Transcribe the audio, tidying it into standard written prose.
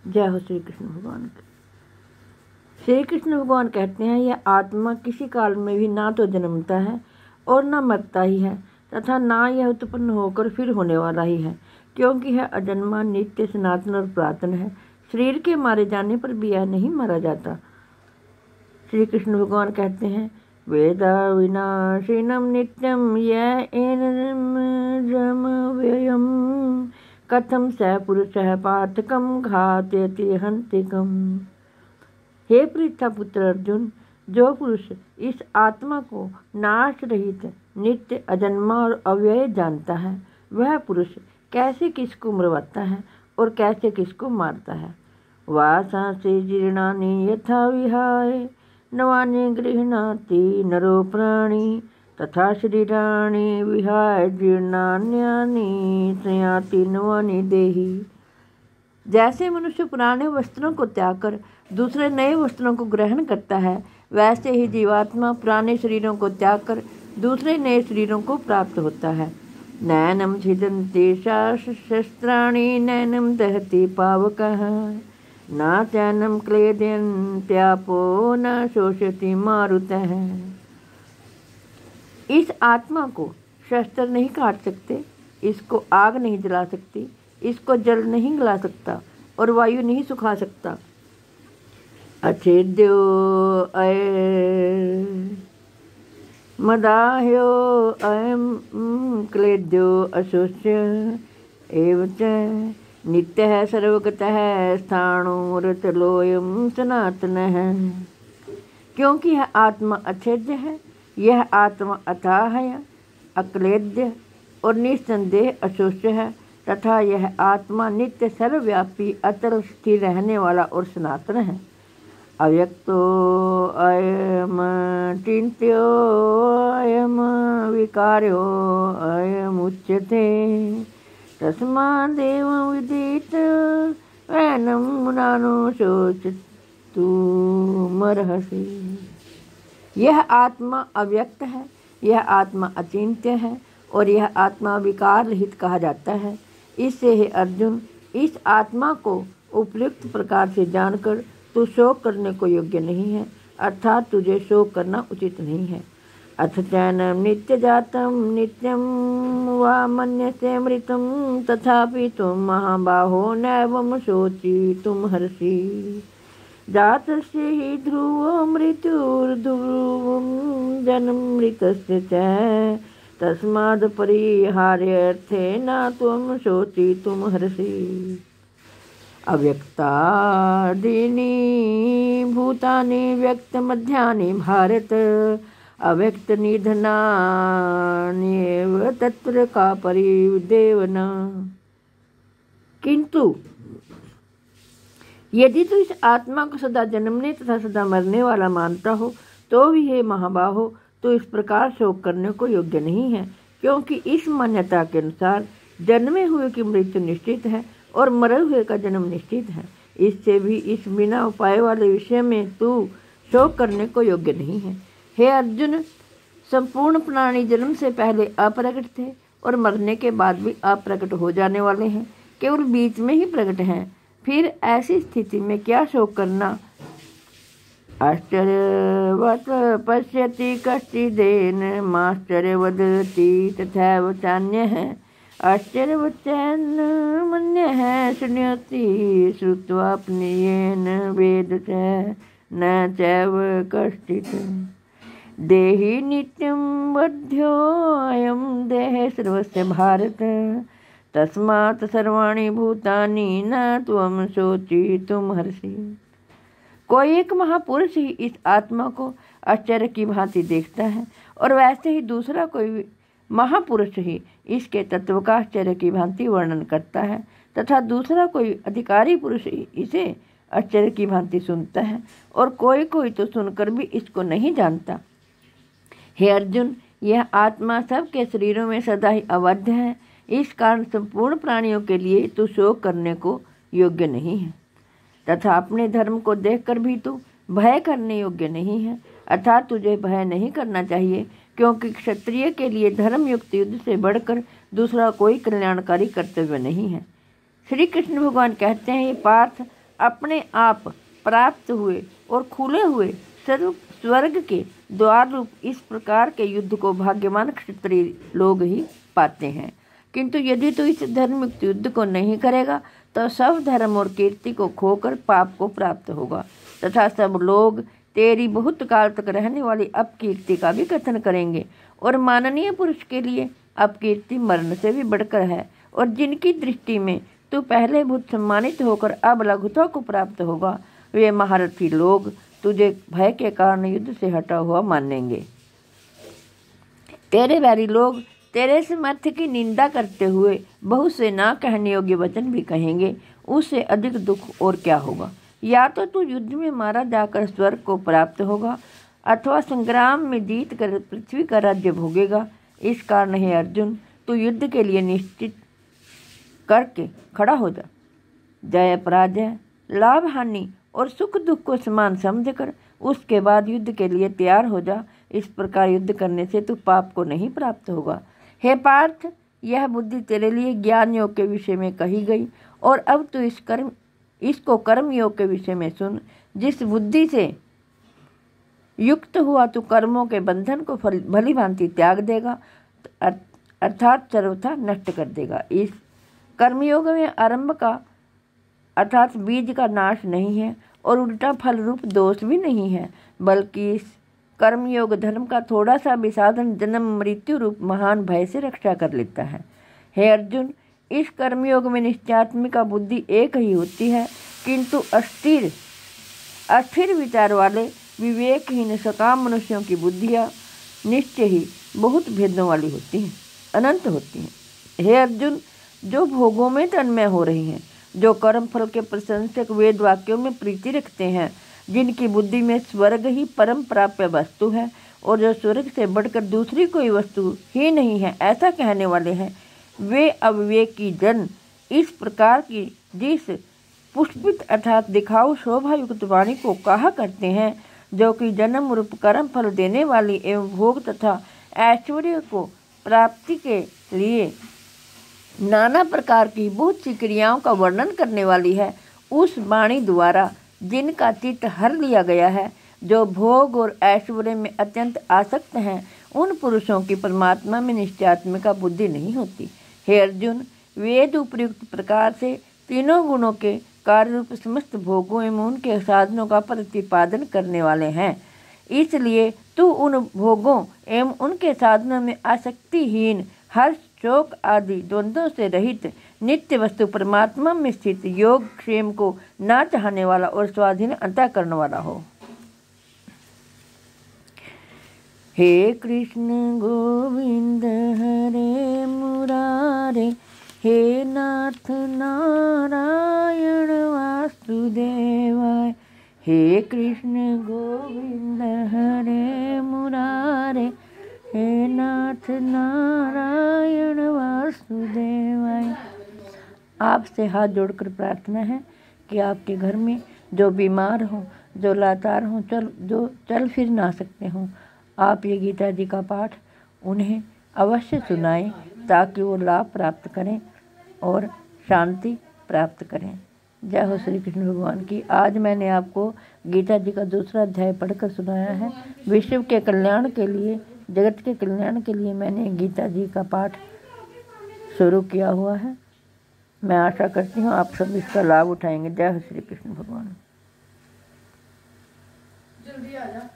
जय हो श्री कृष्ण भगवान की। श्री कृष्ण भगवान कहते हैं, यह आत्मा किसी काल में भी ना तो जन्मता है और न मरता ही है, तथा ना यह उत्पन्न होकर फिर होने वाला ही है, क्योंकि यह अजन्मा, नित्य, सनातन और पुरातन है। शरीर के मारे जाने पर भी यह नहीं मारा जाता। श्री कृष्ण भगवान कहते हैं, वेदा विनाशिनम नित्यम यह व्ययम कथम स पुरुषः पार्थकम घातयति हन्तिकम। हे पृथा पुत्र अर्जुन, जो पुरुष इस आत्मा को नाश रहित, नित्य, अजन्मा और अव्यय जानता है, वह पुरुष कैसे किसको मरवाता है और कैसे किसको मारता है। वासांसि जीर्णानि यथा विहाय नवानि गृह्णाति नरो प्राणी, तथा शरीराणि विहाय जीर्णान्यानि संयाति नवानि देहि। जैसे मनुष्य पुराने वस्त्रों को त्याग कर दूसरे नए वस्त्रों को ग्रहण करता है, वैसे ही जीवात्मा पुराने शरीरों को त्याग कर दूसरे नए शरीरों को प्राप्त होता है। नैनम छिदन्ति शस्त्राणि नैनम दहति पावकः, न चैनम क्लेदयन्त्यापो न शोषयति मारुतः। इस आत्मा को शस्त्र नहीं काट सकते, इसको आग नहीं जला सकती, इसको जल नहीं गला सकता और वायु नहीं सुखा सकता। अच्छेद्यो अय मदाह्यो अयम क्लेद्यो अशोष्य एवच नित्यः सर्वगतः स्थाणुरतलोऽयं सनातनः। क्योंकि यह आत्मा अछेद्य है, यह आत्मा अथाह है, अक्लेद्य और निस्संदेह अशोष्य है, तथा यह आत्मा नित्य, सर्वव्यापी, अतल, स्थिर रहने वाला और सनातन है। अव्यक्तो अयम चिन्त्यो अयम विकार्यो अयम उच्यते, तस्मादेवं विदित वैनं मुनानो शोचितुमर्हसि। यह आत्मा अव्यक्त है, यह आत्मा अचिंत्य है और यह आत्मा विकार रहित कहा जाता है। इससे हे अर्जुन, इस आत्मा को उपयुक्त प्रकार से जानकर तू शोक करने को योग्य नहीं है, अर्थात तुझे शोक करना उचित नहीं है। अथ चैनम नित्य जातम नित्यम वा मन्यसे मृतम, तथापि तुम महाबाहो नैवं शोचितुम हर्षि। जातस्य हि ध्रुवो मृत्युर्ध्रुवं जन्ममृतस्य च, तस्माद् परिहार्यर्थेन त्वं शोचितुम हर्षि। अव्यक्तादीनि भूतानि व्यक्तमध्यानि भारत, अव्यक्तनिधनान्येव तत्र का परिदेवना। किंतु यदि तू इस आत्मा को सदा जन्मने तथा सदा मरने वाला मानता हो, तो भी हे महाबाहो, तो इस प्रकार शोक करने को योग्य नहीं है, क्योंकि इस मान्यता के अनुसार जन्मे हुए की मृत्यु निश्चित है और मरे हुए का जन्म निश्चित है। इससे भी इस बिना उपाय वाले विषय में तू शोक करने को योग्य नहीं है। हे अर्जुन, संपूर्ण प्राणी जन्म से पहले अप्रकट थे और मरने के बाद भी अप्रकट हो जाने वाले हैं, केवल बीच में ही प्रकट हैं। फिर ऐसी स्थिति में क्या शोक करना। आश्चर्यवत् पश्यति कश्चिदेन माश्चर्य वदति तथैव चान्यः, आश्चर्यवच्चैन मन्यः शृणोति श्रुत्वाप्नियेन वेद च न चैव कश्चित्। देहि नित्यं वध्योऽयं देहे सर्वस्य भारत, तस्मात् सर्वाणि भूतानि न त्वं शोचितुम हर्षि। कोई एक महापुरुष ही इस आत्मा को आश्चर्य की भांति देखता है और वैसे ही दूसरा कोई महापुरुष ही इसके तत्व का आश्चर्य की भांति वर्णन करता है, तथा दूसरा कोई अधिकारी पुरुष इसे आश्चर्य की भांति सुनता है और कोई कोई तो सुनकर भी इसको नहीं जानता। हे अर्जुन, यह आत्मा सबके शरीरों में सदा ही अवध्य है, इस कारण संपूर्ण प्राणियों के लिए तू शोक करने को योग्य नहीं है, तथा अपने धर्म को देखकर भी तू भय करने योग्य नहीं है, अर्थात तुझे भय नहीं करना चाहिए, क्योंकि क्षत्रिय के लिए धर्मयुक्त युद्ध से बढ़कर दूसरा कोई कल्याणकारी कर्तव्य नहीं है। श्री कृष्ण भगवान कहते हैं, पार्थ, अपने आप प्राप्त हुए और खुले हुए स्वर्ग के द्वार रूप इस प्रकार के युद्ध को भाग्यवान क्षत्रिय लोग ही पाते हैं। किंतु यदि तू इस धर्मयुक्त युद्ध को नहीं करेगा तो सब धर्म और कीर्ति को खोकर पाप को प्राप्त होगा तथा सब लोग तेरी बहुत काल तक रहने वाली अपकीर्ति का भी कथन करेंगे। और माननीय पुरुष के लिए अपकीर्ति मरण से भी बढ़कर है, और जिनकी दृष्टि में तू पहले बहुत सम्मानित होकर अब लघुता को प्राप्त होगा, वे महारथी लोग तुझे भय के कारण युद्ध से हटा हुआ मानेंगे। तेरे बैरी लोग तेरे सामर्थ्य की निंदा करते हुए बहुत से ना कहने योग्य वचन भी कहेंगे। उससे अधिक दुख और क्या होगा? या तो तू युद्ध में मारा जाकर स्वर्ग को प्राप्त होगा अथवा संग्राम में जीत कर पृथ्वी का राज्य भोगेगा। इस कारण हे अर्जुन, तू युद्ध के लिए निश्चित करके खड़ा हो जा। जय पराजय, लाभ हानि और सुख दुख को समान समझकर उसके बाद युद्ध के लिए तैयार हो जा। इस प्रकार युद्ध करने से तू पाप को नहीं प्राप्त होगा। हे पार्थ, यह बुद्धि तेरे लिए ज्ञान योग के विषय में कही गई, और अब तू इसको कर्म योग के विषय में सुन। जिस बुद्धि से युक्त हुआ तू कर्मों के बंधन को भली भांति त्याग देगा अर्थात सर्वथा नष्ट कर देगा। इस कर्मयोग में आरंभ का अर्थात बीज का नाश नहीं है और उल्टा फल रूप दोष भी नहीं है, बल्कि इस कर्मयोग धर्म का थोड़ा सा भी साधन जन्म मृत्यु रूप महान भय से रक्षा कर लेता है। हे अर्जुन, इस कर्मयोग में निश्चयात्मिका बुद्धि एक ही होती है, किंतु अस्थिर विचार वाले विवेकहीन सकाम मनुष्यों की बुद्धियाँ निश्चय ही बहुत भेदों वाली होती हैं, अनंत होती हैं। हे अर्जुन, जो भोगों में तन्मय हो रही हैं, जो कर्म फल के प्रशंसक वेद वाक्यों में प्रीति रखते हैं, जिनकी बुद्धि में स्वर्ग ही परम प्राप्य वस्तु है और जो स्वर्ग से बढ़कर दूसरी कोई वस्तु ही नहीं है, ऐसा कहने वाले हैं, वे अविवेकी जन इस प्रकार की जिस पुष्पित अर्थात दिखाऊ शोभायुक्त वाणी को कहा करते हैं, जो कि जन्म रूप कर्म फल देने वाली एवं भोग तथा ऐश्वर्य को प्राप्ति के लिए नाना प्रकार की बहुत सी क्रियाओं का वर्णन करने वाली है। उस वाणी द्वारा जिनका चित्त हर लिया गया है, जो भोग और ऐश्वर्य में अत्यंत आसक्त हैं, उन पुरुषों की परमात्मा में निश्चयात्मिका बुद्धि नहीं होती। हे अर्जुन, वेद उपयुक्त प्रकार से तीनों गुणों के कार्य रूप समस्त भोगों एवं उनके साधनों का प्रतिपादन करने वाले हैं। इसलिए तू उन भोगों एवं उनके साधनों में आसक्तिहीन, हर्ष शोक आदि द्वंद्वों से रहित, नित्य वस्तु परमात्मा में स्थित, योग क्षेम को ना चाहने वाला और स्वाधीन अंतःकरण वाला हो। हे कृष्ण गोविंद हरे मुरारे, हे नाथ नारायण वासुदेवाय। हे कृष्ण गोविंद हरे मुरारे, हे नाथ नारायण वासुदेवाय। आपसे हाथ जोड़कर प्रार्थना है कि आपके घर में जो बीमार हों, जो लाचार हों, जो चल फिर ना सकते हों, आप ये गीता जी का पाठ उन्हें अवश्य सुनाएं ताकि वो लाभ प्राप्त करें और शांति प्राप्त करें। जय हो श्री कृष्ण भगवान की। आज मैंने आपको गीता जी का दूसरा अध्याय पढ़कर सुनाया है। विश्व के कल्याण के लिए, जगत के कल्याण के लिए मैंने गीता जी का पाठ शुरू किया हुआ है। मैं आशा करती हूँ आप सब इसका लाभ उठाएंगे। जय हो श्री कृष्ण भगवान। जल्दी आ जा।